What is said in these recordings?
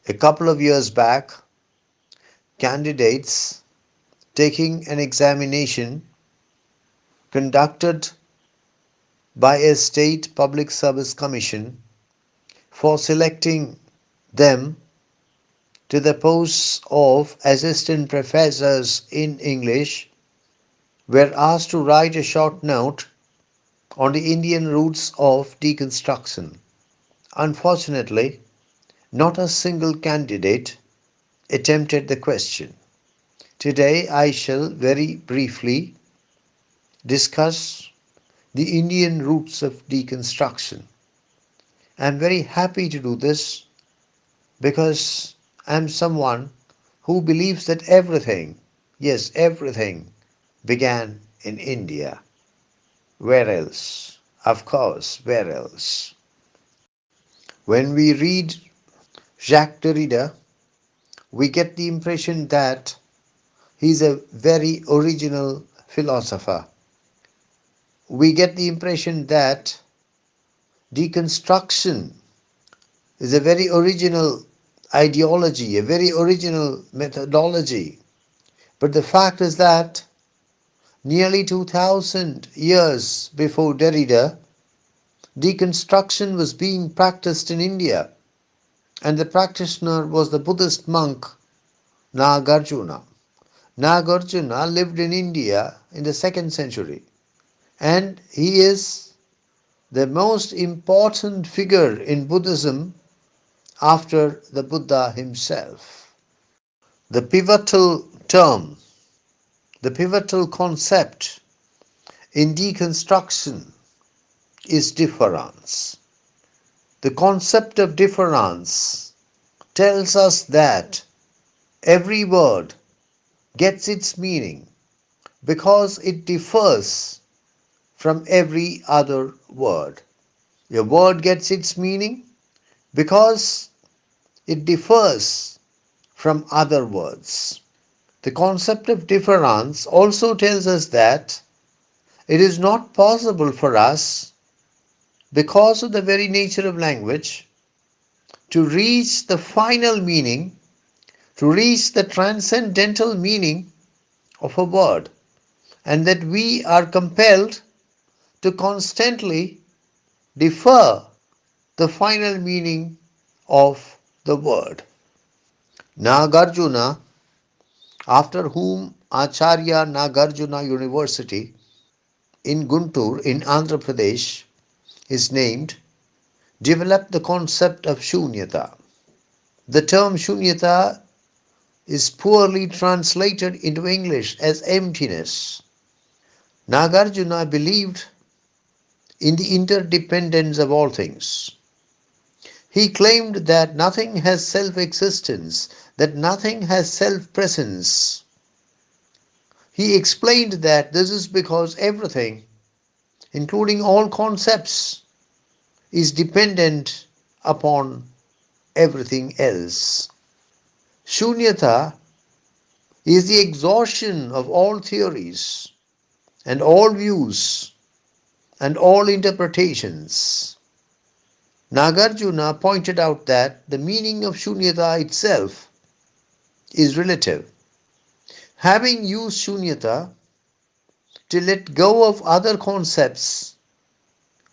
A couple of years back, candidates taking an examination conducted by a state public service commission for selecting them to the posts of assistant professors in English were asked to write a short note on the Indian roots of deconstruction. Unfortunately, not a single candidate attempted the question. Today, I shall very briefly discuss the Indian roots of deconstruction. I am very happy to do this because I am someone who believes that everything, yes, everything, began in India. Where else? Of course, where else? When we read Jacques Derrida, we get the impression that he is a very original philosopher. We get the impression that deconstruction is a very original ideology, a very original methodology. But the fact is that nearly 2000 years before Derrida, deconstruction was being practiced in India, and the practitioner was the Buddhist monk Nagarjuna. Nagarjuna lived in India in the 2nd century, and he is the most important figure in Buddhism after the Buddha himself. The pivotal term, the pivotal concept in deconstruction is difference. The concept of difference tells us that every word gets its meaning because it differs from every other word. A word gets its meaning because it differs from other words. The concept of difference also tells us that it is not possible for us, because of the very nature of language, to reach the final meaning, to reach the transcendental meaning of a word, and that we are compelled to constantly defer the final meaning of the word. Nagarjuna, after whom Acharya Nagarjuna University in Guntur in Andhra Pradesh is named, developed the concept of shunyata. The term shunyata is poorly translated into English as emptiness. Nagarjuna believed in the interdependence of all things. He claimed that nothing has self-existence, that nothing has self-presence. He explained that this is because everything, including all concepts, is dependent upon everything else. Shunyata is the exhaustion of all theories and all views and all interpretations. Nagarjuna pointed out that the meaning of shunyata itself is relative. Having used shunyata to let go of other concepts,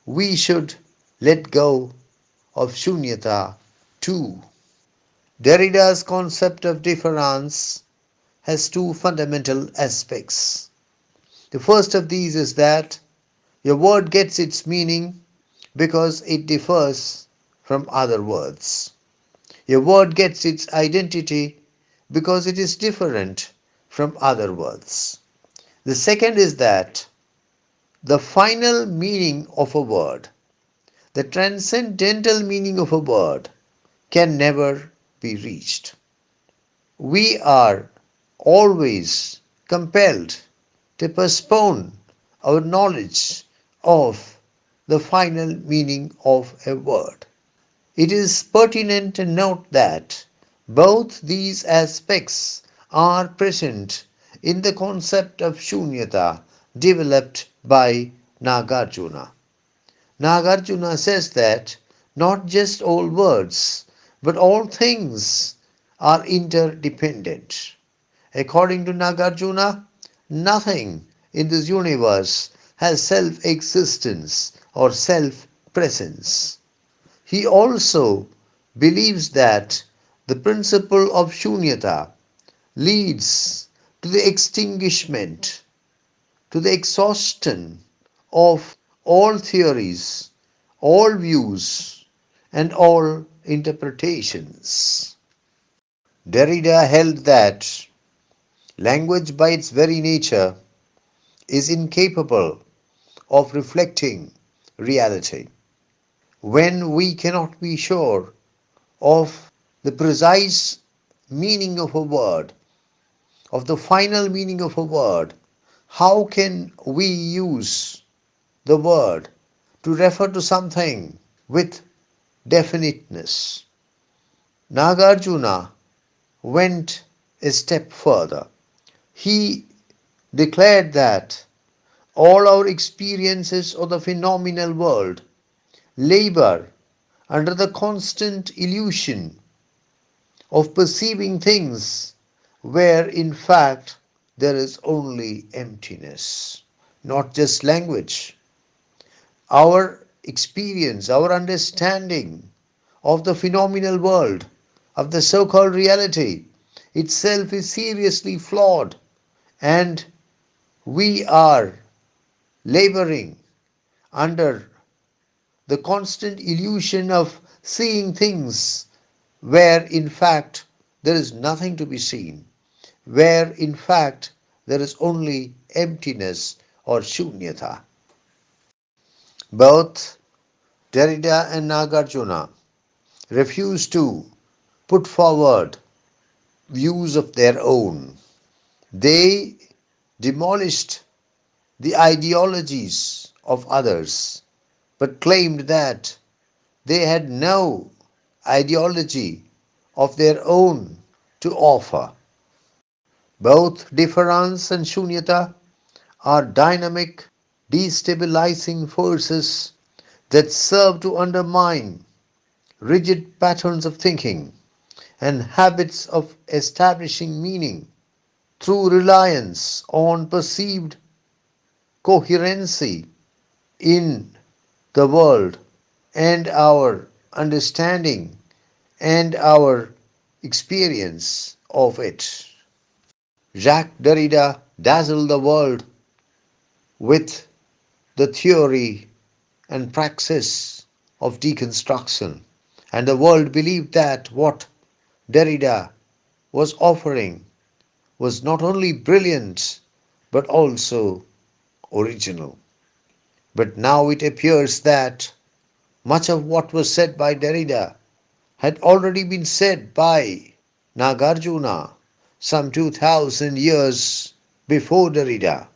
we should let go of shunyata too. Derrida's concept of difference has two fundamental aspects. The first of these is that your word gets its meaning because it differs from other words. Your word gets its identity because it is different from other words. The second is that the final meaning of a word, the transcendental meaning of a word, can never be reached. We are always compelled to postpone our knowledge of the final meaning of a word. It is pertinent to note that both these aspects are present in the concept of shunyata developed by Nagarjuna. Nagarjuna says that not just all words, but all things are interdependent. According to Nagarjuna, nothing in this universe has self existence or self presence. He also believes that the principle of shunyata leads to the extinguishment, to the exhaustion of all theories, all views, and all interpretations. Derrida held that language by its very nature is incapable of reflecting reality. When we cannot be sure of the precise meaning of a word, of the final meaning of a word, how can we use the word to refer to something with definiteness? Nagarjuna went a step further. He declared that all our experiences of the phenomenal world labor under the constant illusion of perceiving things where in fact there is only emptiness. Not just language. Our experience, our understanding of the phenomenal world, of the so called reality itself is seriously flawed, and we are laboring under the constant illusion of seeing things where in fact there is nothing to be seen, where in fact there is only emptiness or shunyata. Both Derrida and Nagarjuna refused to put forward views of their own. They demolished the ideologies of others, but claimed that they had no ideology of their own to offer. Both difference and shunyata are dynamic, destabilizing forces that serve to undermine rigid patterns of thinking and habits of establishing meaning through reliance on perceived coherency in the world and our understanding and our experience of it. Jacques Derrida dazzled the world with the theory and praxis of deconstruction, and the world believed that what Derrida was offering was not only brilliant but also original. But now it appears that much of what was said by Derrida had already been said by Nagarjuna some 2000 years before Derrida,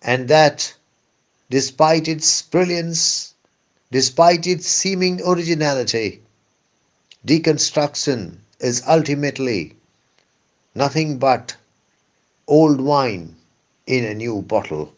and that despite its brilliance, despite its seeming originality, deconstruction is ultimately nothing but old wine in a new bottle.